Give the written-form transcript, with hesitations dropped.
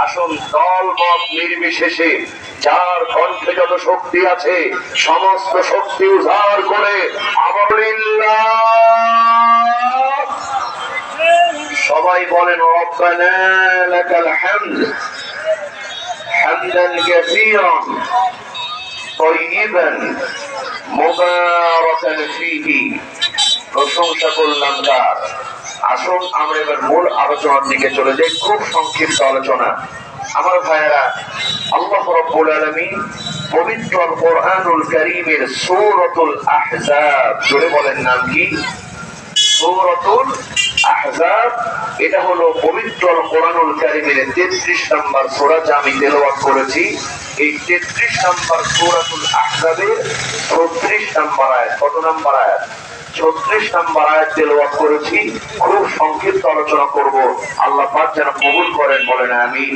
আসুন দল মত নির্বিশেষে যার কণ্ঠে যত শক্তি আছে সমস্ত শক্তি উজাড় করে সবাই বলেন রব্বানা লাকাল হামদ হামদান কাসীরান তাইয়িবান মুবারাকান ফীহি। প্রশংসা করলাম তার। আসুন আমরা এবার মূল আলোচনার দিকে চলে যাই, খুব সংক্ষিপ্ত আলোচনা। আমার ভাইয়েরা, আল্লাহ রাব্বুল আলামিন পবিত্র কোরআনুল কারীমের সূরাতুল আহজাব, জোরে বলেন নাম কি? সূরাতুল আহজাব। এটা হলো পবিত্র কোরআনুল কারীমের 33 নম্বর সূরা, যা আমি তেলাওয়াত করেছি। এই 33 নম্বর সূরাতুল আহজাবের 36 নম্বর আয়াত। কত নম্বর আয়াত? 36 নম্বর আয়াত তেলাওয়াত করেছি। খুব সংক্ষিপ্ত আলোচনা করব। আল্লাহ পাক যেন কবুল করেন, বলেন আমিন।